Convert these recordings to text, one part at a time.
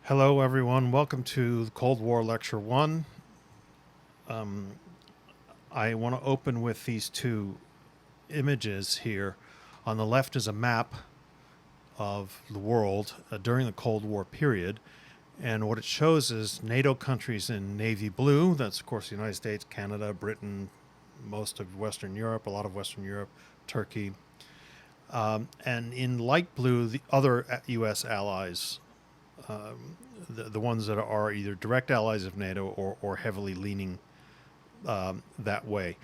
Hello, everyone. Welcome to Cold War Lecture 1. I want to open with these two images here. On the left is a map of the world during the Cold War period. And what it shows is NATO countries in navy blue. That's, of course, the United States, Canada, Britain, most of Western Europe, a lot of Western Europe, Turkey. And in light blue, the other U.S. allies, the ones that are either direct allies of NATO or heavily leaning that way.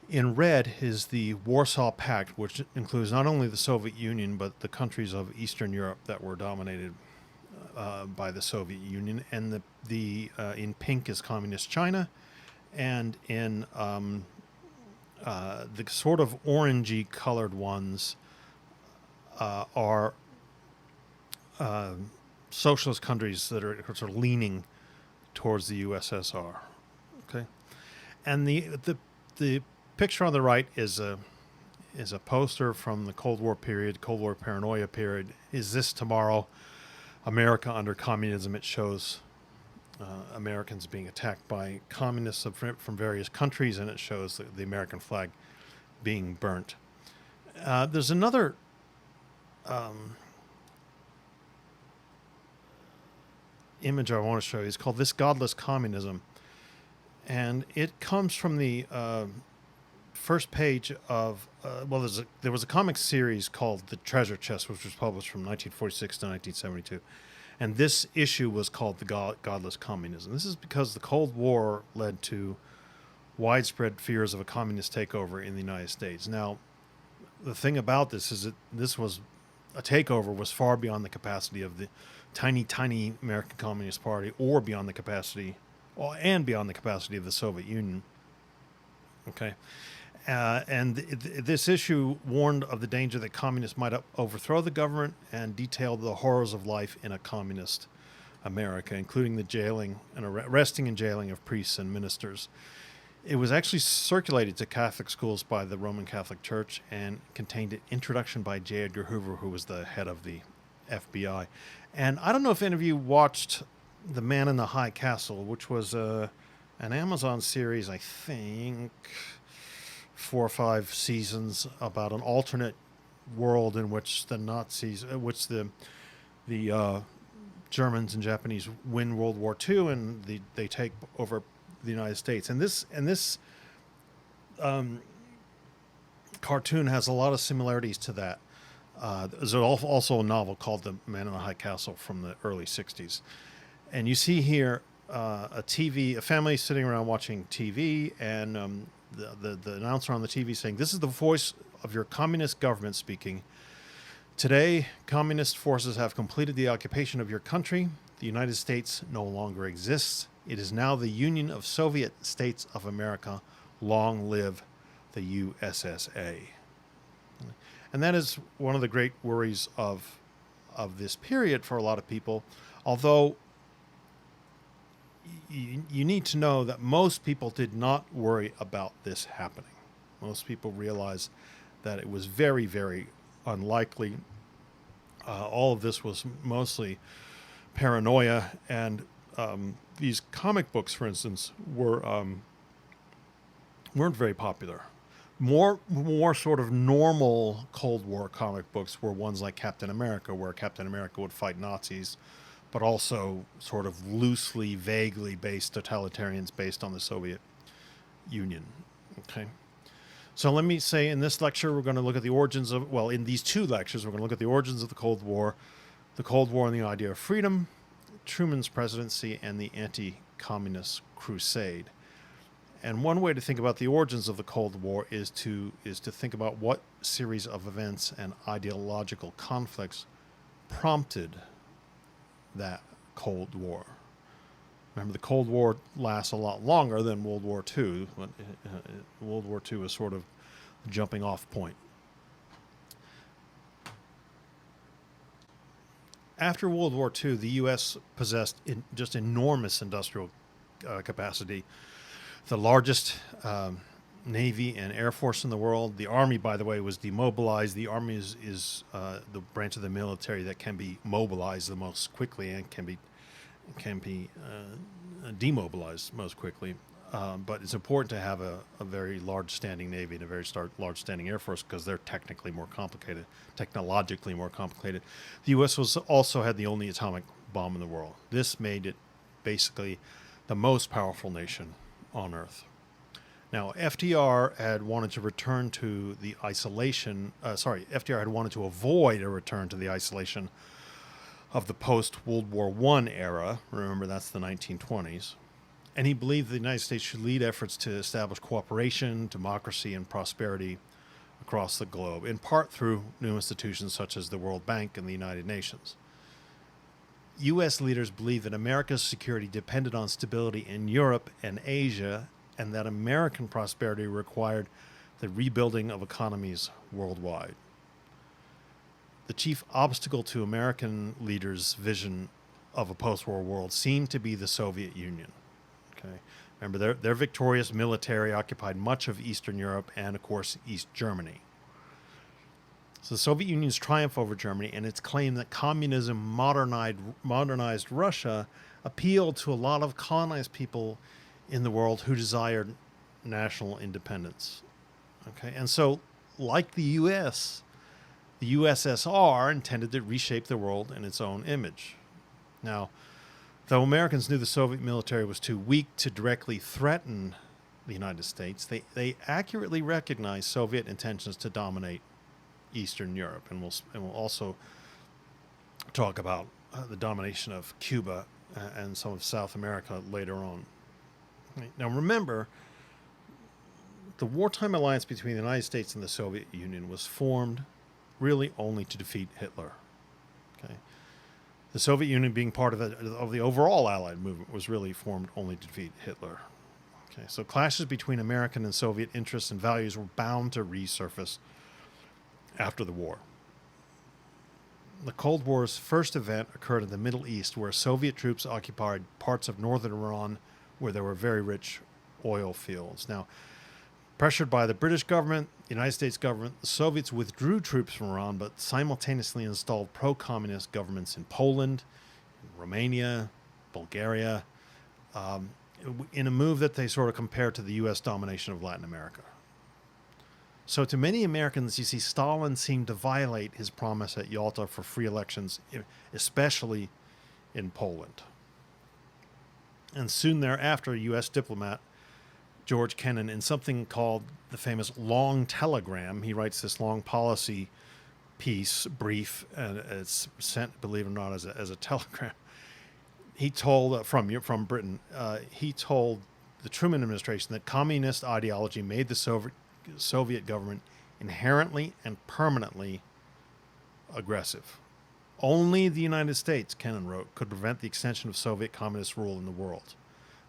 In red is the Warsaw Pact, which includes not only the Soviet Union but the countries of Eastern Europe that were dominated by the Soviet Union. And in pink is Communist China, and in the sort of orangey colored ones are socialist countries that are sort of leaning towards the USSR. Okay, and the picture on the right is a poster from the Cold War period, Cold War paranoia period. Is this tomorrow? America under communism. It shows Americans being attacked by communists from various countries, and it shows the American flag being burnt. There's another image I want to show you. It's called This Godless Communism. And it comes from the first page of, there was a comic series called The Treasure Chest, which was published from 1946 to 1972. And this issue was called The Godless Communism. This is because the Cold War led to widespread fears of a communist takeover in the United States. Now, the thing about this is that a takeover was far beyond the capacity of the tiny American Communist Party, or beyond the capacity of the Soviet Union. Okay. This issue warned of the danger that communists might overthrow the government, and detailed the horrors of life in a communist America, including the jailing and arresting and jailing of priests and ministers. It was actually circulated to Catholic schools by the Roman Catholic Church and contained an introduction by J. Edgar Hoover, who was the head of the FBI. And I don't know if any of you watched The Man in the High Castle, which was an Amazon series, I think, 4 or 5 seasons, about an alternate world in which the Nazis, which the Germans and Japanese win World War II, and they take over the United States. And this cartoon has a lot of similarities to that. There's also a novel called The Man in the High Castle from the early 60s. And you see here a family sitting around watching TV, and the announcer on the TV saying, "This is the voice of your communist government speaking. Today, communist forces have completed the occupation of your country. The United States no longer exists. It is now the Union of Soviet States of America. Long live the USSA." And that is one of the great worries of this period for a lot of people. Although you need to know that most people did not worry about this happening. Most people realized that it was very, very unlikely. All of this was mostly paranoia, and these comic books, for instance, weren't very popular. More sort of normal Cold War comic books were ones like Captain America, where Captain America would fight Nazis, but also sort of loosely, vaguely based totalitarians based on the Soviet Union. Okay. So let me say, in this lecture, we're going to look at the origins of, in these 2 lectures, we're going to look at the origins of the Cold War and the idea of freedom, Truman's presidency, and the anti-communist crusade. And one way to think about the origins of the Cold War is to think about what series of events and ideological conflicts prompted that Cold War. Remember, the Cold War lasts a lot longer than World War II. World War II is sort of the jumping off point. After World War II, the U.S. possessed just enormous industrial capacity. The largest Navy and Air Force in the world. The Army, by the way, was demobilized. The Army is the branch of the military that can be mobilized the most quickly and can be demobilized most quickly. But it's important to have a very large standing Navy and a very large standing Air Force because they're technically more complicated, technologically more complicated. The U.S. also had the only atomic bomb in the world. This made it basically the most powerful nation on Earth. Now, FDR had wanted to return to the isolation. FDR had wanted to avoid a return to the isolation of the post-World War I era. Remember, that's the 1920s. And he believed the United States should lead efforts to establish cooperation, democracy, and prosperity across the globe, in part through new institutions such as the World Bank and the United Nations. U.S. leaders believed that America's security depended on stability in Europe and Asia, and that American prosperity required the rebuilding of economies worldwide. The chief obstacle to American leaders' vision of a post-war world seemed to be the Soviet Union. Okay. Remember, their victorious military occupied much of Eastern Europe and, of course, East Germany. So the Soviet Union's triumph over Germany and its claim that communism modernized Russia appealed to a lot of colonized people in the world who desired national independence. Okay, and so, like the U.S., the USSR intended to reshape the world in its own image. Now, though Americans knew the Soviet military was too weak to directly threaten the United States, they accurately recognized Soviet intentions to dominate Eastern Europe, and we'll also talk about the domination of Cuba and some of South America later on. Now, remember, the wartime alliance between the United States and the Soviet Union was formed really only to defeat Hitler. Okay. The Soviet Union, being part of the overall Allied movement, was really formed only to defeat Hitler. Okay, so clashes between American and Soviet interests and values were bound to resurface after the war. The Cold War's first event occurred in the Middle East, where Soviet troops occupied parts of northern Iran where there were very rich oil fields. Now, pressured by the British government, the United States government, the Soviets withdrew troops from Iran, but simultaneously installed pro-communist governments in Poland, Romania, Bulgaria, in a move that they sort of compared to the U.S. domination of Latin America. So to many Americans, you see, Stalin seemed to violate his promise at Yalta for free elections, especially in Poland. And soon thereafter, a U.S. diplomat, George Kennan, in something called the famous Long Telegram, he writes this long policy brief, and it's sent, believe it or not, as a telegram. He told, from Britain, he told the Truman administration that communist ideology made the Soviet government inherently and permanently aggressive. Only the United States, Kennan wrote, could prevent the extension of Soviet communist rule in the world.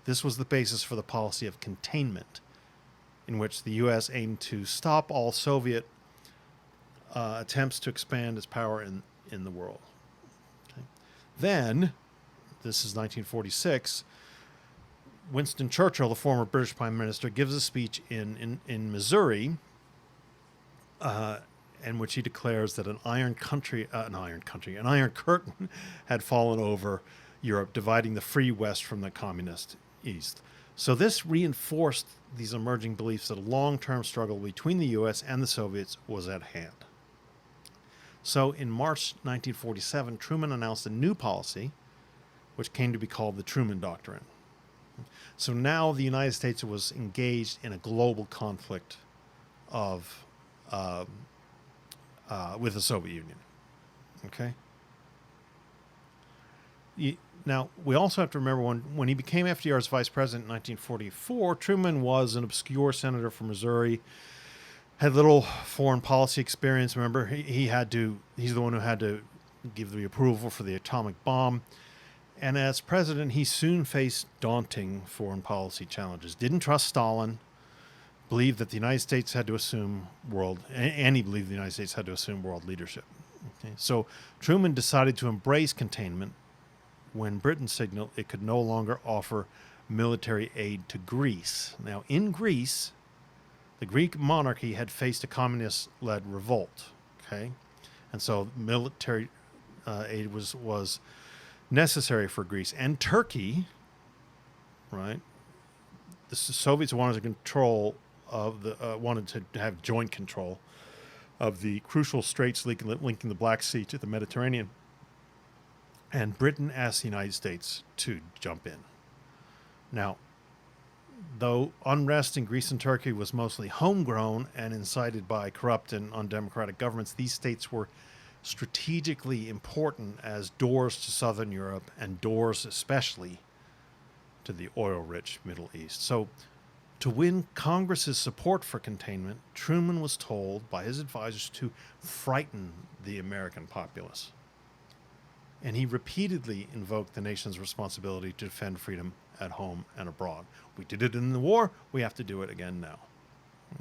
This was the basis for the policy of containment, in which the U.S. aimed to stop all Soviet attempts to expand its power in the world. Okay. Then, this is 1946, Winston Churchill, the former British Prime Minister, gives a speech in Missouri, in which he declares that an iron curtain had fallen over Europe, dividing the free West from the communist East. So this reinforced these emerging beliefs that a long-term struggle between the U.S. and the Soviets was at hand. So in March 1947, Truman announced a new policy, which came to be called the Truman Doctrine. So now the United States was engaged in a global conflict with the Soviet Union. Okay? Now, we also have to remember when he became FDR's vice president in 1944, Truman was an obscure senator from Missouri, had little foreign policy experience. Remember, he's the one who had to give the approval for the atomic bomb. And as president, he soon faced daunting foreign policy challenges. Didn't trust Stalin, believed that the United States had to assume world leadership. Okay? So Truman decided to embrace containment when Britain signaled it could no longer offer military aid to Greece. Now, in Greece, the Greek monarchy had faced a communist-led revolt. Okay, and so military aid was necessary for Greece and Turkey, right? The Soviets wanted to have joint control of the crucial straits linking the Black Sea to the Mediterranean, and Britain asked the United States to jump in. Now, though unrest in Greece and Turkey was mostly homegrown and incited by corrupt and undemocratic governments, these states were strategically important as doors to southern Europe and doors especially to the oil-rich Middle East. So to win Congress's support for containment, Truman was told by his advisors to frighten the American populace. And he repeatedly invoked the nation's responsibility to defend freedom at home and abroad. We did it in the war, we have to do it again now.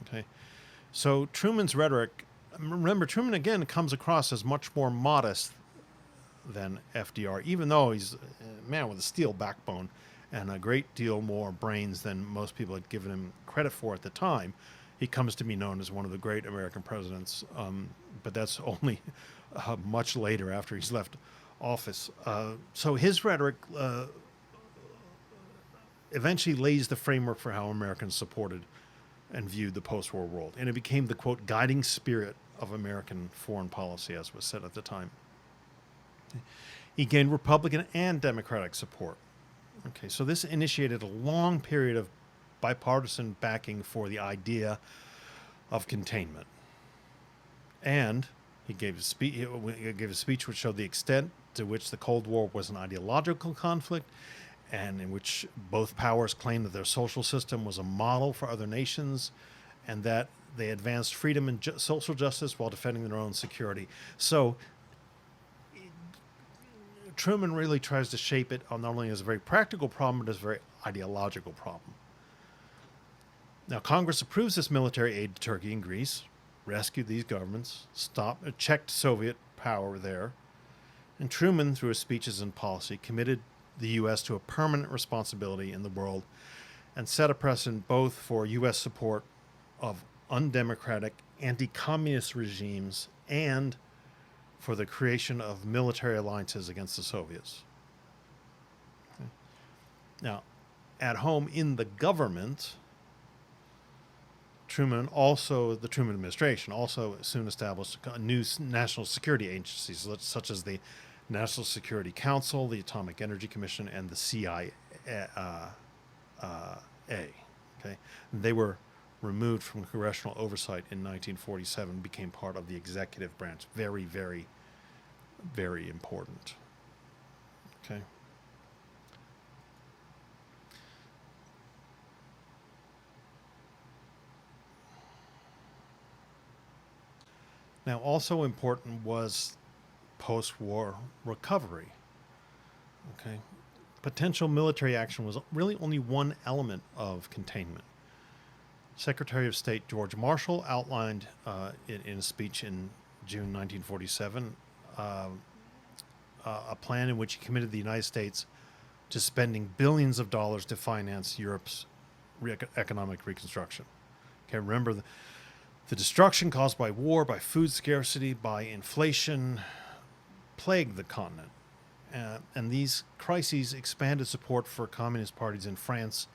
Okay? So Truman's rhetoric, remember, Truman again comes across as much more modest than FDR, even though he's a man with a steel backbone and a great deal more brains than most people had given him credit for at the time. He comes to be known as one of the great American presidents, but that's only much later after he's left office. So his rhetoric eventually lays the framework for how Americans supported and viewed the post-war world. And it became the, quote, guiding spirit of American foreign policy, as was said at the time. He gained Republican and Democratic support. Okay, so this initiated a long period of bipartisan backing for the idea of containment. And he gave a speech which showed the extent to which the Cold War was an ideological conflict, and in which both powers claimed that their social system was a model for other nations, and that they advanced freedom and social justice while defending their own security. So Truman really tries to shape it not only as a very practical problem, but as a very ideological problem. Now, Congress approves this military aid to Turkey and Greece, rescued these governments, checked Soviet power there, and Truman, through his speeches and policy, committed the U.S. to a permanent responsibility in the world and set a precedent both for U.S. support of undemocratic, anti-communist regimes and for the creation of military alliances against the Soviets. Okay. Now, at home in the government, the Truman administration also soon established new national security agencies such as the National Security Council, the Atomic Energy Commission, and the CIA. Okay, they were removed from congressional oversight in 1947, became part of the executive branch. Very, very, very important. Okay. Now, also important was post-war recovery. Okay, potential military action was really only one element of containment. Secretary of State George Marshall outlined in a speech in June 1947 a plan in which he committed the United States to spending billions of dollars to finance Europe's economic reconstruction. Okay, remember the destruction caused by war, by food scarcity, by inflation, plagued the continent. And these crises expanded support for communist parties in France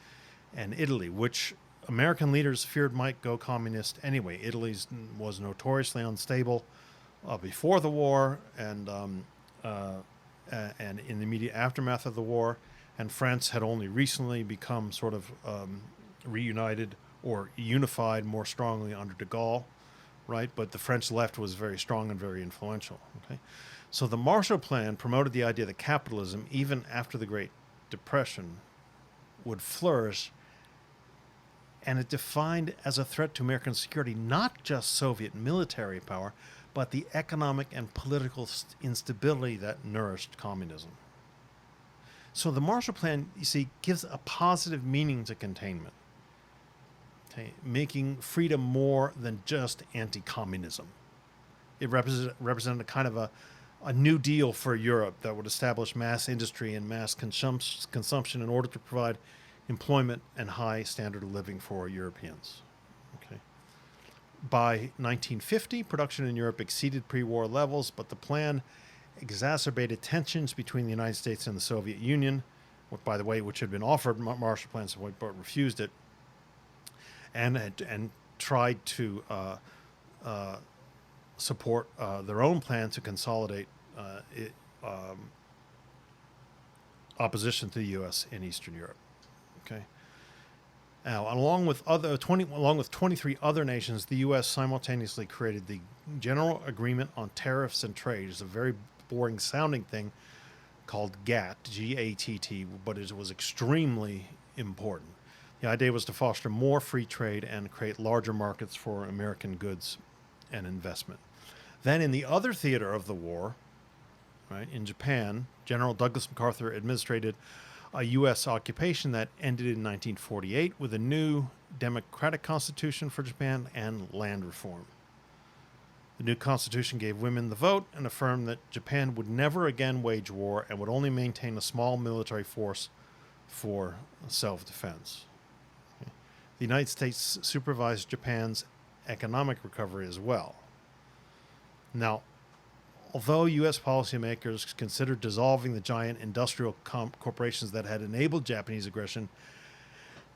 and Italy, which American leaders feared might go communist anyway. Italy was notoriously unstable before the war and in the immediate aftermath of the war. And France had only recently become sort of reunited or unified more strongly under de Gaulle, right? But the French left was very strong and very influential, okay? So the Marshall Plan promoted the idea that capitalism, even after the Great Depression, would flourish, and it defined as a threat to American security not just Soviet military power, but the economic and political instability that nourished communism. So the Marshall Plan, you see, gives a positive meaning to containment, okay, making freedom more than just anti-communism. It represented a kind of a New Deal for Europe that would establish mass industry and mass consumption in order to provide employment and high standard of living for Europeans. Okay. By 1950, production in Europe exceeded pre-war levels, but the plan exacerbated tensions between the United States and the Soviet Union, by the way, which had been offered Marshall Plan but refused it, and tried to support their own plan to consolidate opposition to the U.S. in Eastern Europe. Okay. Now, along with 23 other nations, the U.S. simultaneously created the General Agreement on Tariffs and Trade. It's a very boring sounding thing called GATT, G-A-T-T, but it was extremely important. The idea was to foster more free trade and create larger markets for American goods and investment. Then in the other theater of the war, right, in Japan, General Douglas MacArthur administered a U.S. occupation that ended in 1948 with a new democratic constitution for Japan and land reform. The new constitution gave women the vote and affirmed that Japan would never again wage war and would only maintain a small military force for self-defense. The United States supervised Japan's economic recovery as well. Now, although U.S. policymakers considered dissolving the giant industrial corporations that had enabled Japanese aggression,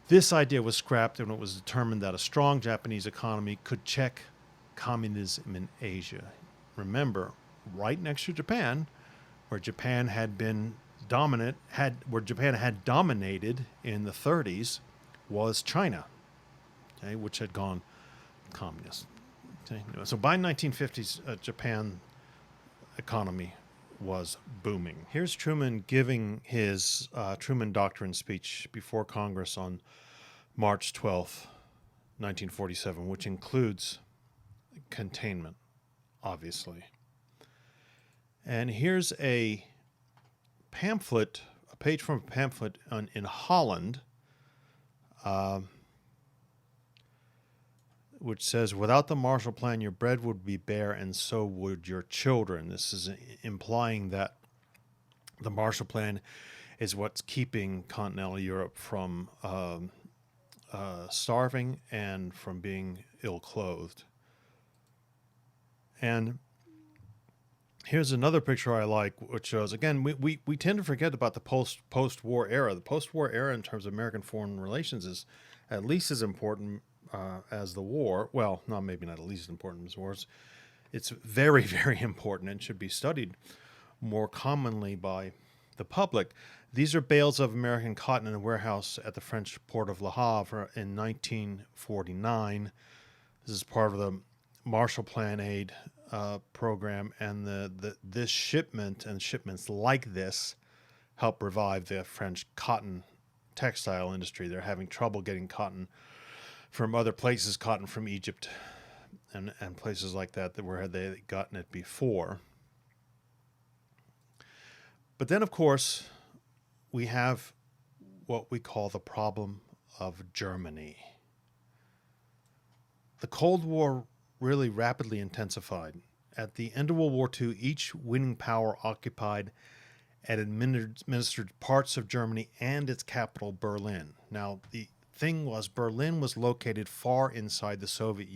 this idea was scrapped when it was determined that a strong Japanese economy could check communism in Asia. Remember, right next to Japan, where Japan had been dominant, where Japan had dominated in the 30s, was China, okay, which had gone communist. Okay? So by 1950s, Japan economy was booming. Here's Truman giving his Truman Doctrine speech before Congress on March 12th, 1947, which includes containment, obviously. And here's a pamphlet, a page from a pamphlet in Holland, which says, "Without the Marshall Plan, your bread would be bare and so would your children." This is implying that the Marshall Plan is what's keeping continental Europe from starving and from being ill-clothed. And here's another picture I like, which shows, again, we tend to forget about the post-war era. The post-war era in terms of American foreign relations is at least as important as the war. Well, maybe not at least as important as wars. It's very, very important and should be studied more commonly by the public. These are bales of American cotton in a warehouse at the French port of Le Havre in 1949. This is part of the Marshall Plan aid program, and this shipment and shipments like this help revive the French cotton textile industry. They're having trouble getting cotton from other places, cotton from Egypt and places like that where they had gotten it before. But then, of course, we have what we call the problem of Germany. The Cold War really rapidly intensified. At the end of World War II, each winning power occupied and administered parts of Germany and its capital, Berlin. Now, the thing was, Berlin was located far inside the Soviet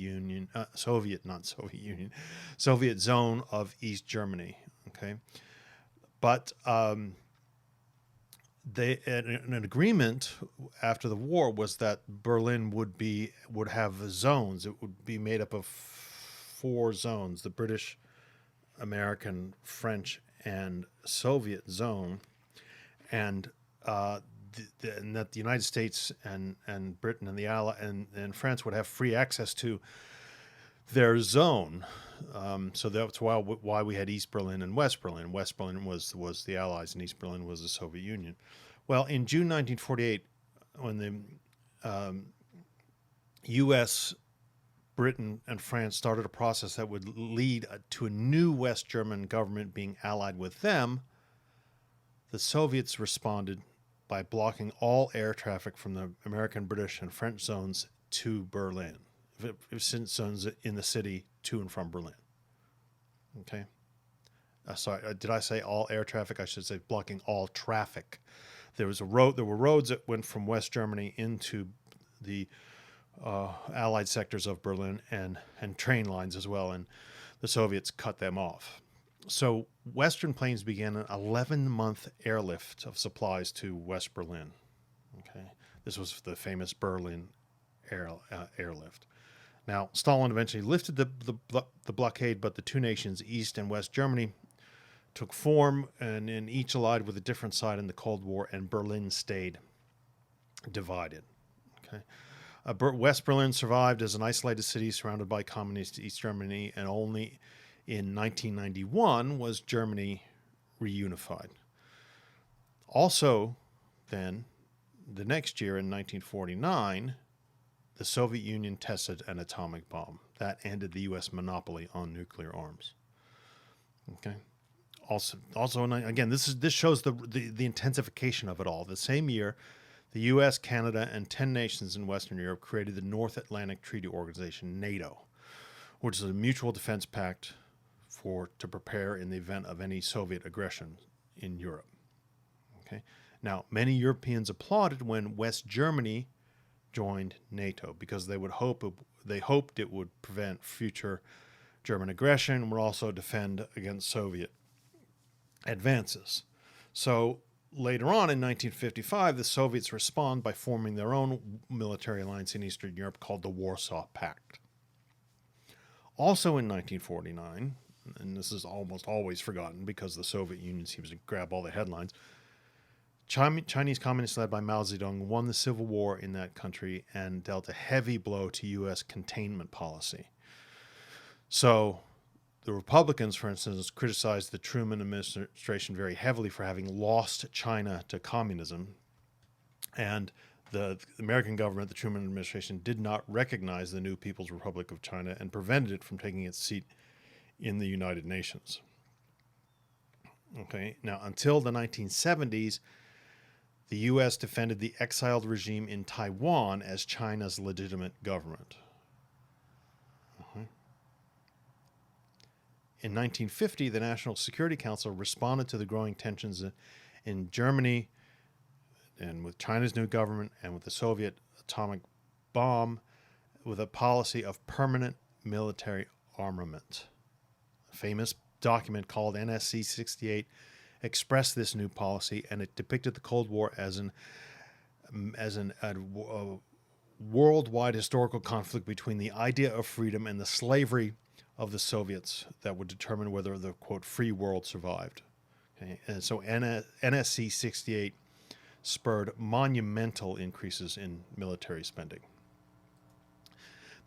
zone of East Germany. Okay, but an agreement after the war was that Berlin would have zones. It would be made up of 4 zones: the British, American, French, and Soviet zone, and and that the United States and Britain and the and France would have free access to their zone. So that's why we had East Berlin and West Berlin. West Berlin was the Allies, and East Berlin was the Soviet Union. Well, in June 1948, when the U.S., Britain, and France started a process that would lead to a new West German government being allied with them, the Soviets responded by blocking all air traffic from the American, British, and French zones to Berlin, zones in the city to and from Berlin. Okay. Sorry, did I say all air traffic? I should say blocking all traffic. There were roads that went from West Germany into the Allied sectors of Berlin, and train lines as well, and the Soviets cut them off. So Western planes began an 11-month airlift of supplies to West Berlin. Okay, this was the famous Berlin airlift. Now, Stalin eventually lifted the blockade, but the two nations, East and West Germany, took form, and in each allied with a different side in the Cold War, and Berlin stayed divided. Okay, West Berlin survived as an isolated city surrounded by communist East Germany, and only in 1991 was Germany reunified. Also, then, the next year in 1949, the Soviet Union tested an atomic bomb. That ended the U.S. monopoly on nuclear arms. Okay. Also, again, this shows the intensification of it all. The same year, the U.S., Canada, and 10 nations in Western Europe created the North Atlantic Treaty Organization, NATO, which is a mutual defense pact to prepare in the event of any Soviet aggression in Europe. Okay. Now, many Europeans applauded when West Germany joined NATO because they hoped it would prevent future German aggression and would also defend against Soviet advances. So later on in 1955, the Soviets respond by forming their own military alliance in Eastern Europe called the Warsaw Pact. Also in 1949, and this is almost always forgotten because the Soviet Union seems to grab all the headlines, Chinese communists led by Mao Zedong won the civil war in that country and dealt a heavy blow to U.S. containment policy. So the Republicans, for instance, criticized the Truman administration very heavily for having lost China to communism. And the American government, the Truman administration, did not recognize the new People's Republic of China and prevented it from taking its seat in the United Nations. Okay, now until the 1970s, the U.S. defended the exiled regime in Taiwan as China's legitimate government. In 1950, the National Security Council responded to the growing tensions in Germany and with China's new government and with the Soviet atomic bomb with a policy of permanent military armament. A famous document called NSC 68 expressed this new policy, and it depicted the Cold War as a worldwide historical conflict between the idea of freedom and the slavery of the Soviets that would determine whether the, quote, free world survived. Okay? And so NSC 68 spurred monumental increases in military spending.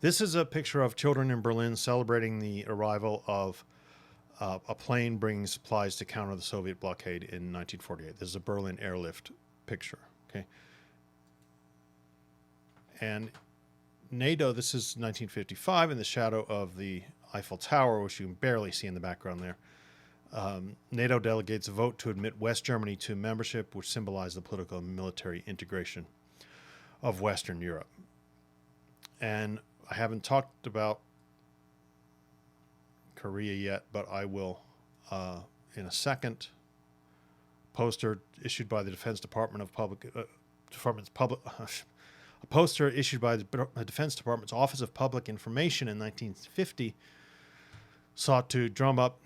This is a picture of children in Berlin celebrating the arrival of a plane bringing supplies to counter the Soviet blockade in 1948. This is a Berlin airlift picture. Okay, and NATO. This is 1955 in the shadow of the Eiffel Tower, which you can barely see in the background there. NATO delegates vote to admit West Germany to membership, which symbolized the political and military integration of Western Europe. And I haven't talked about Korea yet, but I will in a second. Poster issued by the Defense Department of a poster issued by the Defense Department's Office of Public Information in 1950 sought to drum up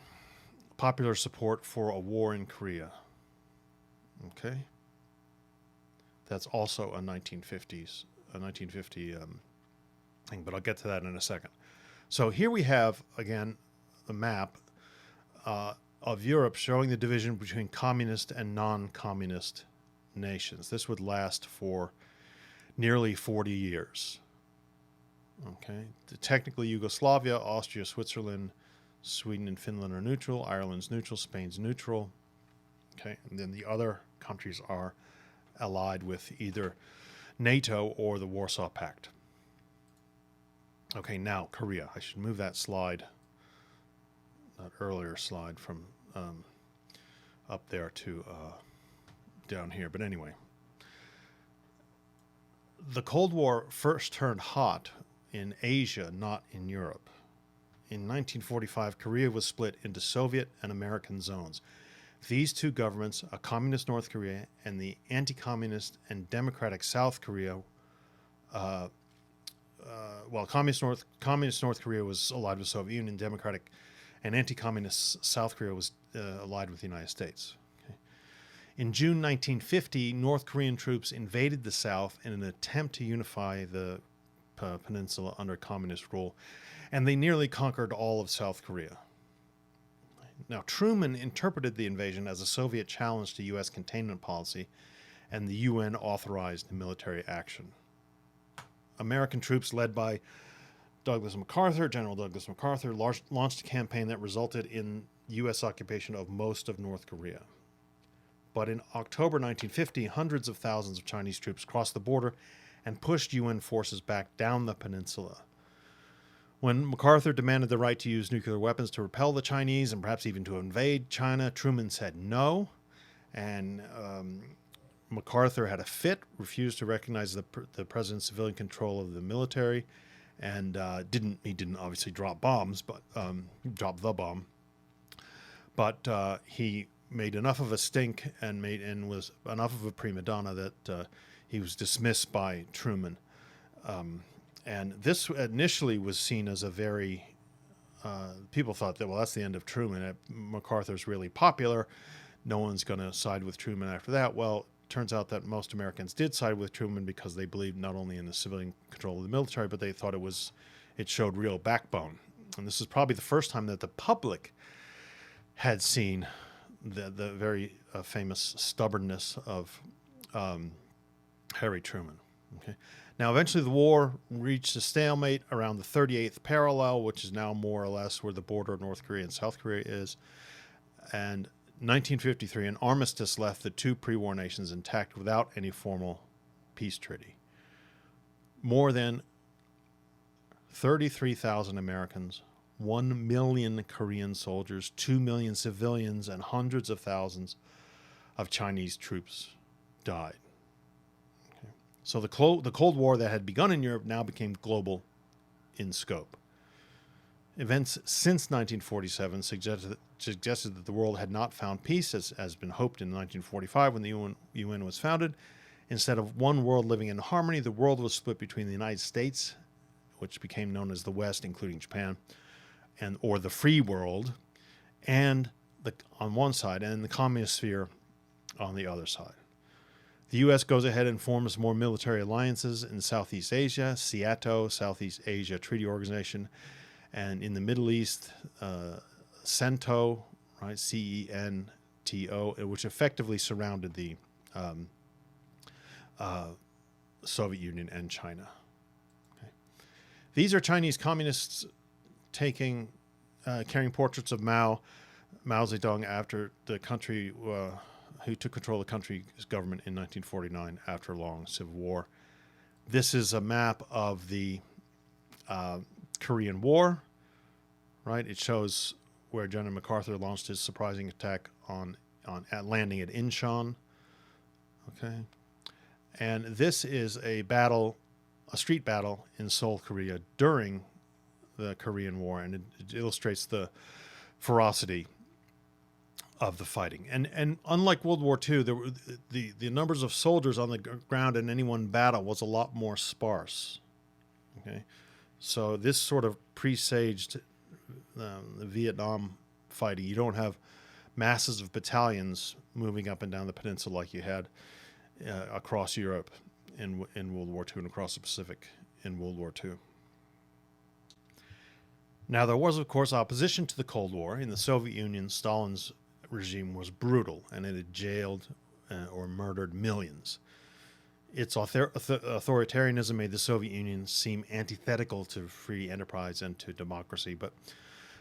popular support for a war in Korea. Okay, that's also a 1950 thing, but I'll get to that in a second. So here we have again the map of Europe showing the division between communist and non-communist nations. This would last for nearly 40 years. Okay, technically Yugoslavia, Austria, Switzerland, Sweden and Finland are neutral. Ireland's neutral. Spain's neutral. Okay, and then the other countries are allied with either NATO or the Warsaw Pact. Okay, now Korea. I should move that slide, that earlier slide from up there to down here. But anyway, the Cold War first turned hot in Asia, not in Europe. In 1945, Korea was split into Soviet and American zones. These two governments, a communist North Korea and the anti-communist and democratic South Korea, communist North Korea was allied with the Soviet Union, democratic and anti-communist South Korea was allied with the United States. Okay. In June 1950, North Korean troops invaded the South in an attempt to unify the peninsula under communist rule, and they nearly conquered all of South Korea. Now, Truman interpreted the invasion as a Soviet challenge to U.S. containment policy, and the UN authorized military action. American troops led by General Douglas MacArthur, launched a campaign that resulted in U.S. occupation of most of North Korea. But in October 1950, hundreds of thousands of Chinese troops crossed the border and pushed UN forces back down the peninsula. When MacArthur demanded the right to use nuclear weapons to repel the Chinese and perhaps even to invade China, Truman said no, and MacArthur had a fit, refused to recognize the president's civilian control of the military, and he didn't obviously drop bombs, but dropped the bomb. But he made enough of a stink and was enough of a prima donna that he was dismissed by Truman. And this initially was seen as a very, people thought that, well, that's the end of Truman. MacArthur's really popular. No one's going to side with Truman after that. Well, it turns out that most Americans did side with Truman because they believed not only in the civilian control of the military, but they thought it showed real backbone. And this is probably the first time that the public had seen the very famous stubbornness of Harry Truman. Okay. Now, eventually the war reached a stalemate around the 38th parallel, which is now more or less where the border of North Korea and South Korea is. And 1953, an armistice left the two pre-war nations intact without any formal peace treaty. More than 33,000 Americans, 1 million Korean soldiers, 2 million civilians, and hundreds of thousands of Chinese troops died. Okay. So the Cold War that had begun in Europe now became global in scope. Events since 1947 suggested that the world had not found peace, as has been hoped in 1945 when the UN was founded. Instead of one world living in harmony, the world was split between the United States, which became known as the West, including Japan, or the free world, and on one side, and the communist sphere on the other side. The U.S. goes ahead and forms more military alliances in Southeast Asia, SEATO, Southeast Asia Treaty Organization, and in the Middle East, CENTO, right, CENTO, which effectively surrounded the Soviet Union and China. Okay. These are Chinese communists carrying portraits of Mao Zedong after the country, who took control of the country's government in 1949 after a long civil war. This is a map of the Korean War, right? It shows where General MacArthur launched his surprising attack at landing at Incheon. Okay, and this is a street battle in Seoul, Korea during the Korean War, and it illustrates the ferocity of the fighting. And unlike World War II, the numbers of soldiers on the ground in any one battle was a lot more sparse. Okay, so this sort of presaged the Vietnam fighting. You don't have masses of battalions moving up and down the peninsula like you had across Europe in World War II and across the Pacific in World War II. Now, there was, of course, opposition to the Cold War. In the Soviet Union, Stalin's regime was brutal, and it had jailed or murdered millions. Its authoritarianism made the Soviet Union seem antithetical to free enterprise and to democracy, but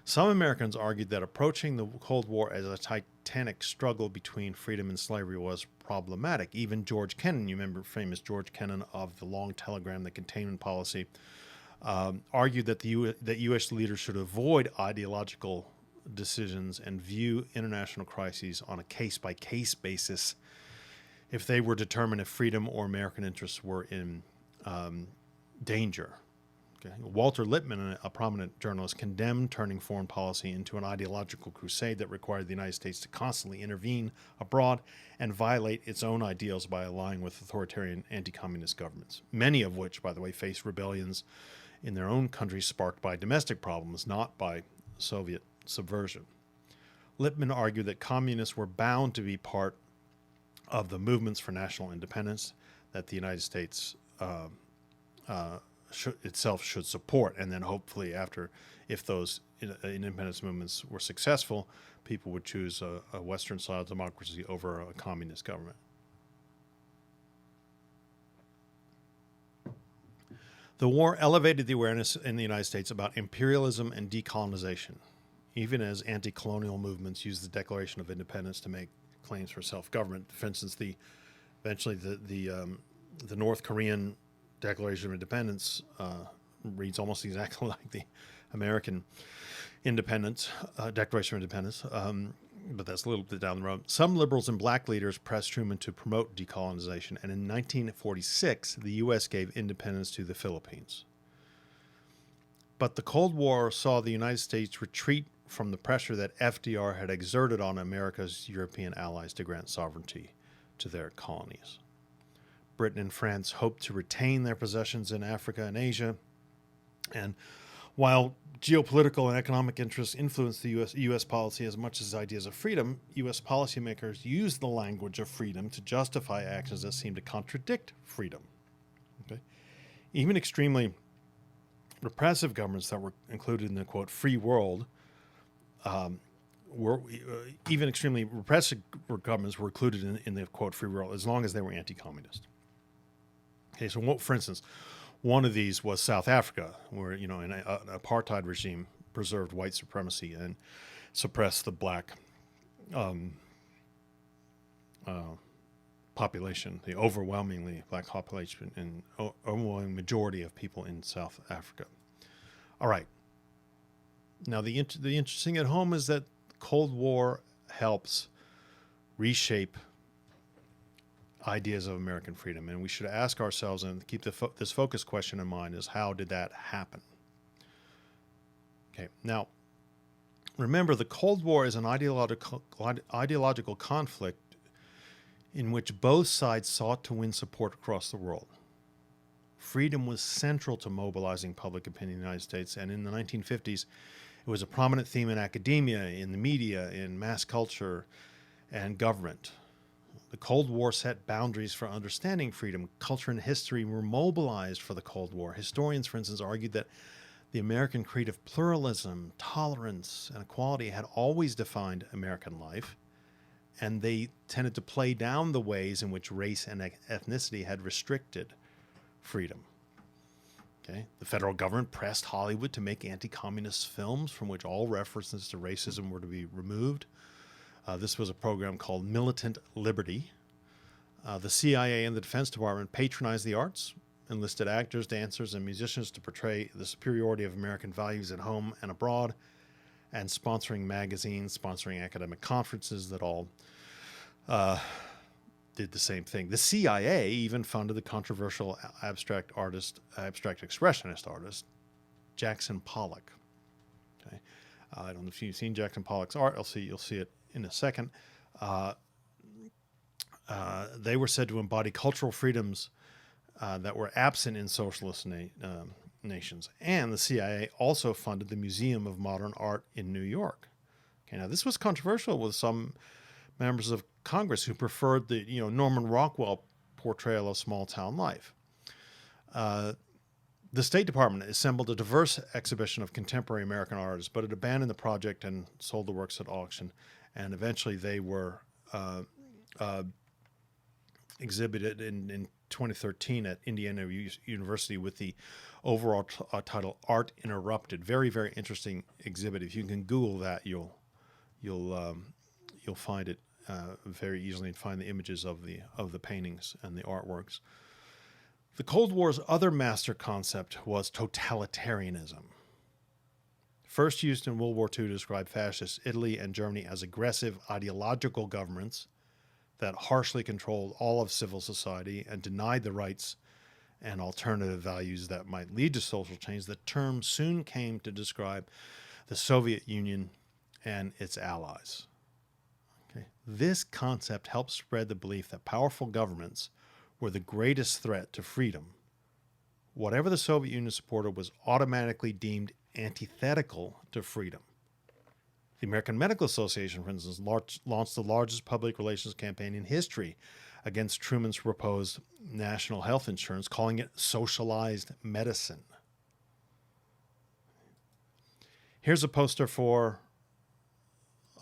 some Americans argued that approaching the Cold War as a titanic struggle between freedom and slavery was problematic. Even George Kennan, you remember famous George Kennan of the Long Telegram, the containment policy, argued that that U.S. leaders should avoid ideological decisions and view international crises on a case-by-case basis if they were determined if freedom or American interests were in danger. Okay. Walter Lippmann, a prominent journalist, condemned turning foreign policy into an ideological crusade that required the United States to constantly intervene abroad and violate its own ideals by allying with authoritarian anti-communist governments, many of which, by the way, faced rebellions in their own countries sparked by domestic problems, not by Soviet subversion. Lippmann argued that communists were bound to be part of the movements for national independence that the United States itself should support, and then hopefully after, if those independence movements were successful, people would choose a Western-style democracy over a communist government. The war elevated the awareness in the United States about imperialism and decolonization, even as anti-colonial movements used the Declaration of Independence to make claims for self-government. For instance, eventually the North Korean Declaration of Independence reads almost exactly like the American Declaration of Independence, but that's a little bit down the road. Some liberals and black leaders pressed Truman to promote decolonization, and in 1946, the U.S. gave independence to the Philippines. But the Cold War saw the United States retreat from the pressure that FDR had exerted on America's European allies to grant sovereignty to their colonies. Britain and France hoped to retain their possessions in Africa and Asia, and while geopolitical and economic interests influenced the U.S. policy as much as ideas of freedom, U.S. policymakers used the language of freedom to justify actions that seemed to contradict freedom. Okay? Even extremely repressive governments that were included in the, quote, free world even extremely repressive governments were included in the, quote, free world as long as they were anti-communist. Okay, so for instance, one of these was South Africa, where, an apartheid regime preserved white supremacy and suppressed the black population, the overwhelmingly black population and overwhelming majority of people in South Africa. All right. Now, the interesting at home is that Cold War helps reshape ideas of American freedom, and we should ask ourselves and keep this focus question in mind: is how did that happen? Okay, now remember, the Cold War is an ideological conflict in which both sides sought to win support across the world. Freedom was central to mobilizing public opinion in the United States, and in the 1950s, it was a prominent theme in academia, in the media, in mass culture, and government. The Cold War set boundaries for understanding freedom. Culture and history were mobilized for the Cold War. Historians, for instance, argued that the American creed of pluralism, tolerance, and equality had always defined American life, and they tended to play down the ways in which race and ethnicity had restricted freedom. Okay? The federal government pressed Hollywood to make anti-communist films from which all references to racism were to be removed. This was a program called Militant Liberty. The CIA and the Defense Department patronized the arts, enlisted actors, dancers, and musicians to portray the superiority of American values at home and abroad, and sponsoring magazines, sponsoring academic conferences that all did the same thing. The CIA even funded the controversial abstract expressionist artist, Jackson Pollock. Okay, I don't know if you've seen Jackson Pollock's art. You'll see it in a second. They were said to embody cultural freedoms that were absent in socialist nations. And the CIA also funded the Museum of Modern Art in New York. Okay, now this was controversial with some members of Congress who preferred the Norman Rockwell portrayal of small town life. The State Department assembled a diverse exhibition of contemporary American artists, but it abandoned the project and sold the works at auction. And eventually they were exhibited in 2013 at Indiana University with the overall title "Art Interrupted." Very, very interesting exhibit. If you can Google that, you'll find it very easily and find the images of the paintings and the artworks. The Cold War's other master concept was totalitarianism. First used in World War II to describe fascist Italy and Germany as aggressive ideological governments that harshly controlled all of civil society and denied the rights and alternative values that might lead to social change, the term soon came to describe the Soviet Union and its allies. Okay. This concept helped spread the belief that powerful governments were the greatest threat to freedom. Whatever the Soviet Union supported was automatically deemed antithetical to freedom. The American Medical Association, for instance, launched the largest public relations campaign in history against Truman's proposed national health insurance, calling it socialized medicine. Here's a poster for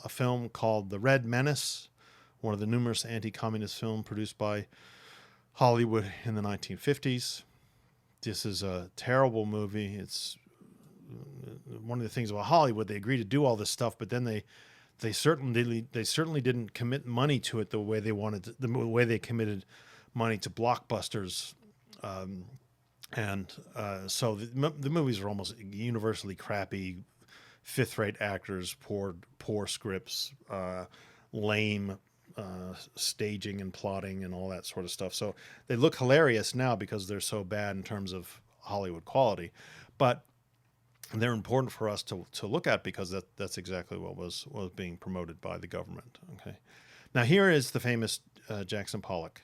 a film called The Red Menace, one of the numerous anti-communist films produced by Hollywood in the 1950s. This is a terrible movie. It's one of the things about Hollywood. They agree to do all this stuff, but then they certainly didn't commit money to it the way they wanted to, the way they committed money to blockbusters. So the movies are almost universally crappy, fifth-rate actors, poor scripts, lame staging and plotting and all that sort of stuff. So they look hilarious now because they're so bad in terms of Hollywood quality, but they're important for us to look at because that's exactly what was being promoted by the government. Okay, now here is the famous Jackson Pollock.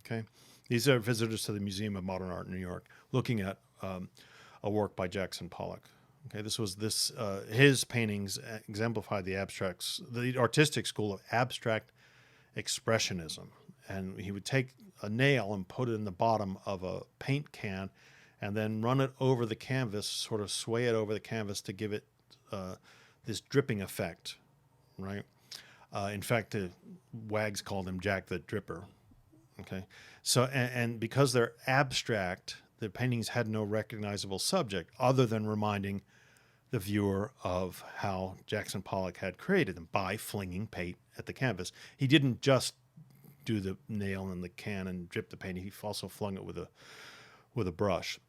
Okay, these are visitors to the Museum of Modern Art in New York looking at a work by Jackson Pollock. Okay, his paintings exemplify the artistic school of abstract expressionism, and he would take a nail and put it in the bottom of a paint can and then run it over the canvas, sort of sway it over the canvas to give it this dripping effect, right? In fact, the wags called him Jack the Dripper. Okay, so and because they're abstract, the paintings had no recognizable subject other than reminding the viewer of how Jackson Pollock had created them by flinging paint at the canvas. He didn't just do the nail in the can and drip the paint. He also flung it with a brush.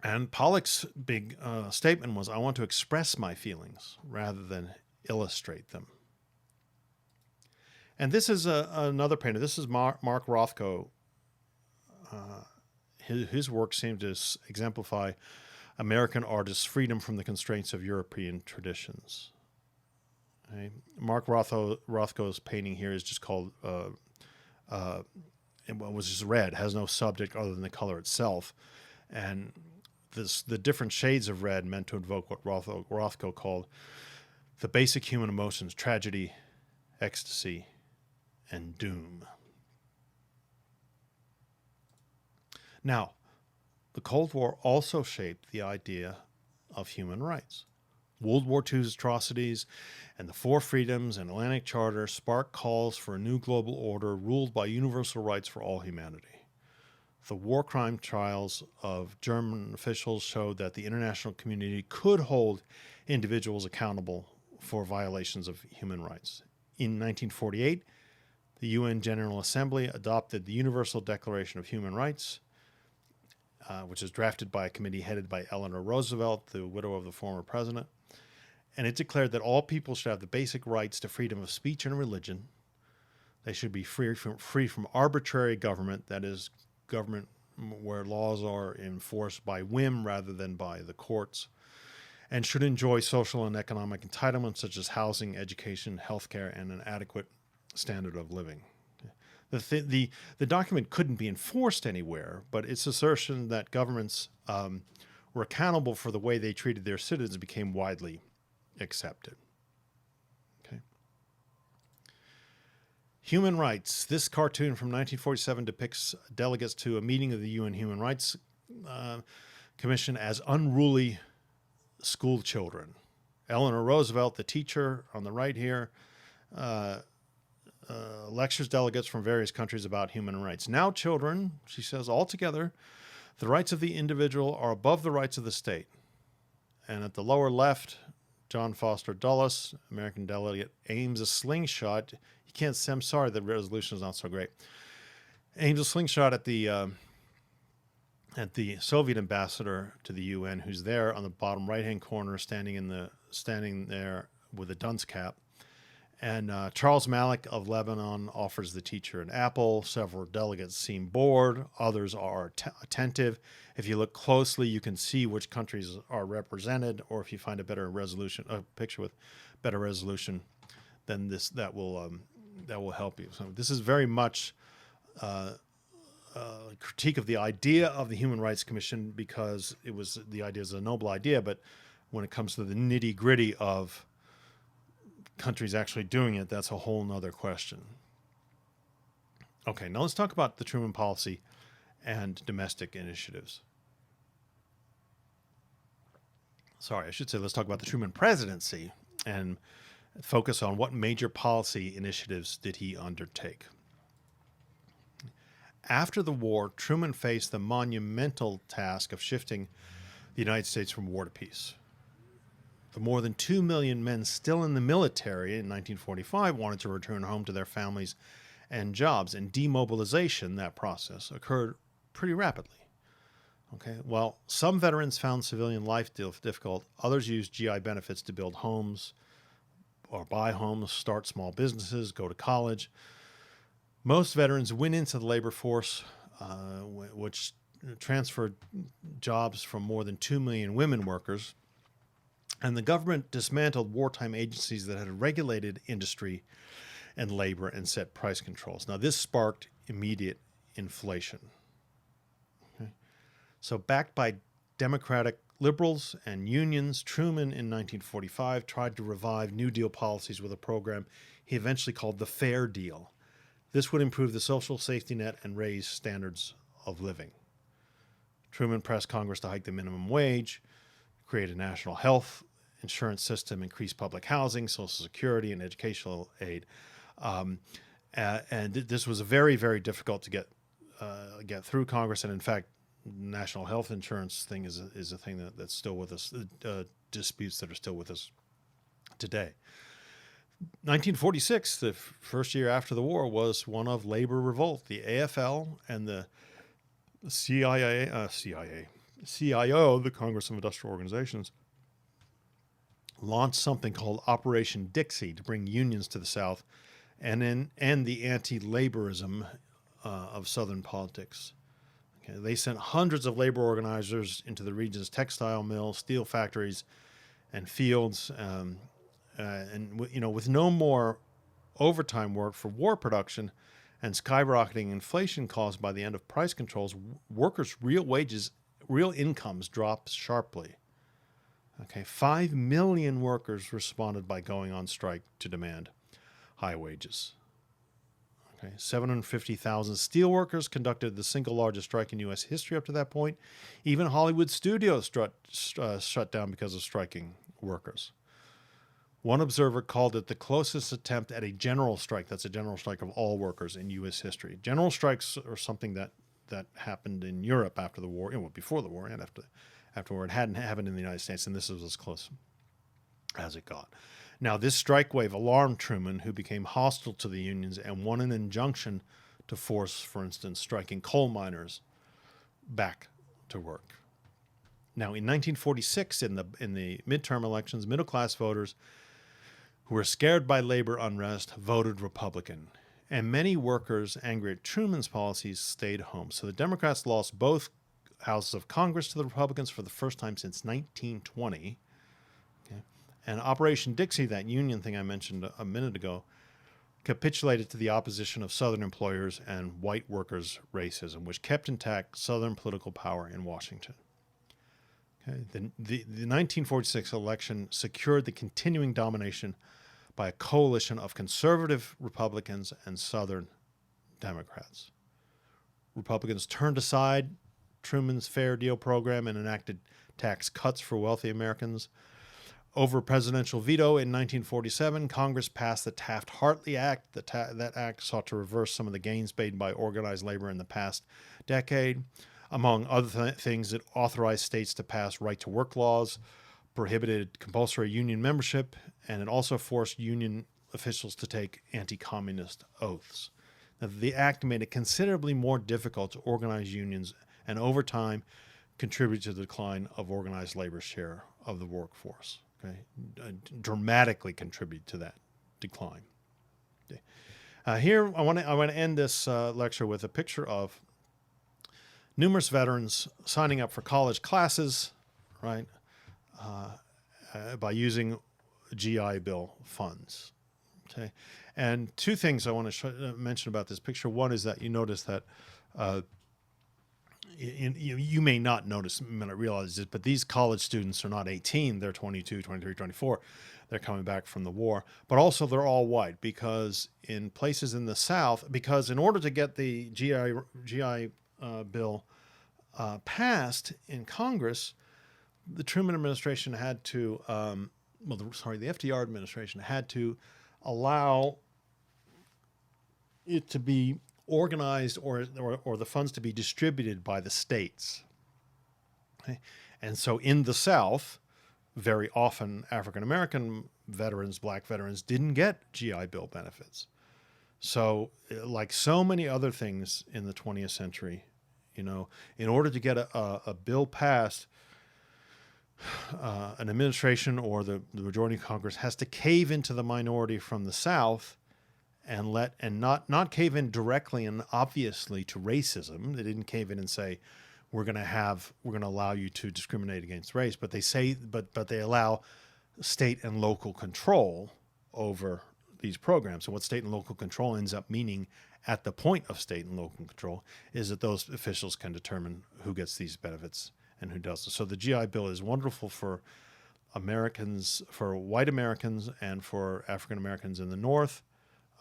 And Pollock's big statement was, "I want to express my feelings rather than illustrate them." And this is another painter. This is Mark Rothko. His work seemed to exemplify American artists' freedom from the constraints of European traditions. Okay. Mark Rothko's painting here is just called, it was just red, has no subject other than the color itself. And the different shades of red meant to invoke what Rothko called the basic human emotions: tragedy, ecstasy, and doom. Now, the Cold War also shaped the idea of human rights. World War II's atrocities and the Four Freedoms and Atlantic Charter sparked calls for a new global order ruled by universal rights for all humanity. The war crime trials of German officials showed that the international community could hold individuals accountable for violations of human rights. In 1948, the UN General Assembly adopted the Universal Declaration of Human Rights, which is drafted by a committee headed by Eleanor Roosevelt, the widow of the former president. And it declared that all people should have the basic rights to freedom of speech and religion. They should be free from arbitrary government, that is, government where laws are enforced by whim rather than by the courts, and should enjoy social and economic entitlements such as housing, education, healthcare, and an adequate standard of living. The document couldn't be enforced anywhere, but its assertion that governments were accountable for the way they treated their citizens became widely accepted. Okay. Human rights. This cartoon from 1947 depicts delegates to a meeting of the UN Human Rights Commission as unruly school children. Eleanor Roosevelt, the teacher on the right here, lectures delegates from various countries about human rights. Now, children, she says, altogether, the rights of the individual are above the rights of the state. And at the lower left, John Foster Dulles, American delegate, aims a slingshot. You can't say, I'm sorry, the resolution is not so great. Aims a slingshot at the Soviet ambassador to the UN, who's there on the bottom right-hand corner, standing there with a dunce cap. And Charles Malik of Lebanon offers the teacher an apple. Several delegates seem bored. Others are attentive. If you look closely, you can see which countries are represented, or if you find a picture with better resolution, then that will help you. So this is very much a critique of the idea of the Human Rights Commission, because the idea is a noble idea, but when it comes to the nitty-gritty of countries actually doing it, that's a whole nother question. Okay, now let's talk about the Truman policy and domestic initiatives. Sorry, I should say let's talk about the Truman presidency and focus on what major policy initiatives did he undertake. After the war, Truman faced the monumental task of shifting the United States from war to peace. The more than 2 million men still in the military in 1945 wanted to return home to their families and jobs, and demobilization, that process, occurred pretty rapidly. Okay, well, some veterans found civilian life difficult. Others used GI benefits to build homes or buy homes, start small businesses, go to college. Most veterans went into the labor force, which transferred jobs from more than 2 million women workers. And the government dismantled wartime agencies that had regulated industry and labor and set price controls. Now, this sparked immediate inflation. Okay. So, backed by Democratic liberals and unions, Truman in 1945 tried to revive New Deal policies with a program he eventually called the Fair Deal. This would improve the social safety net and raise standards of living. Truman pressed Congress to hike the minimum wage, create a national health insurance system, increase public housing, Social Security, and educational aid. And this was very, very difficult to get through Congress. And in fact, national health insurance thing is a thing that's still with us, disputes that are still with us today. 1946, the first year after the war, was one of labor revolt. The AFL and the CIO, the Congress of Industrial Organizations, launched something called Operation Dixie to bring unions to the South and end the anti-laborism of Southern politics. Okay, they sent hundreds of labor organizers into the region's textile mills, steel factories, and fields. With no more overtime work for war production and skyrocketing inflation caused by the end of price controls, workers' real incomes dropped sharply. Okay, 5 million workers responded by going on strike to demand high wages. Okay, 750,000 steelworkers conducted the single largest strike in U.S. history up to that point. Even Hollywood studios shut down because of striking workers. One observer called it the closest attempt at a general strike. That's a general strike of all workers in U.S. history. General strikes are something that happened in Europe after the war, before the war and afterward. It hadn't happened in the United States, and this was as close as it got. Now, this strike wave alarmed Truman, who became hostile to the unions and won an injunction to force, for instance, striking coal miners back to work. Now, in 1946, in the midterm elections, middle-class voters who were scared by labor unrest voted Republican, and many workers angry at Truman's policies stayed home. So the Democrats lost both houses of Congress to the Republicans for the first time since 1920. Okay. And Operation Dixie, that union thing I mentioned a minute ago, capitulated to the opposition of Southern employers and white workers' racism, which kept intact Southern political power in Washington. Okay. The 1946 election secured the continuing domination by a coalition of conservative Republicans and Southern Democrats. Republicans turned aside Truman's Fair Deal program and enacted tax cuts for wealthy Americans. Over presidential veto in 1947, Congress passed the Taft-Hartley Act. That act sought to reverse some of the gains made by organized labor in the past decade. Among other things, it authorized states to pass right-to-work laws, prohibited compulsory union membership, and it also forced union officials to take anti-communist oaths. Now, the act made it considerably more difficult to organize unions and over time contributed to the decline of organized labor's share of the workforce. Okay, dramatically contribute to that decline. Okay. Here, I want to end this lecture with a picture of numerous veterans signing up for college classes, right, by using GI Bill funds. Okay, and two things I want to mention about this picture. One is that you notice that You may not notice, may not realize this, but these college students are not 18. They're 22, 23, 24. They're coming back from the war. But also they're all white because in places in the South, because in order to get the GI bill passed in Congress, the Truman administration had to, the FDR administration had to allow it to be organized or the funds to be distributed by the states. Okay? And so in the South, very often African American veterans, black veterans, didn't get GI Bill benefits. So, like so many other things in the 20th century, in order to get a bill passed, an administration or the majority of Congress has to cave into the minority from the South and not cave in directly and obviously to racism. They didn't cave in and say, we're going to allow you to discriminate against race, but they allow state and local control over these programs. So what state and local control ends up meaning at the point of state and local control is that those officials can determine who gets these benefits and who doesn't. So the GI Bill is wonderful for Americans, for white Americans, and for African Americans in the North.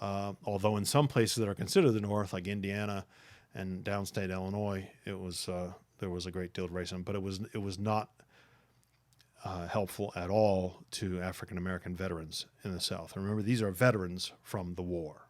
Although in some places that are considered the North, like Indiana and downstate Illinois, there was a great deal of racism, but it was not helpful at all to African American veterans in the South. And remember, these are veterans from the war.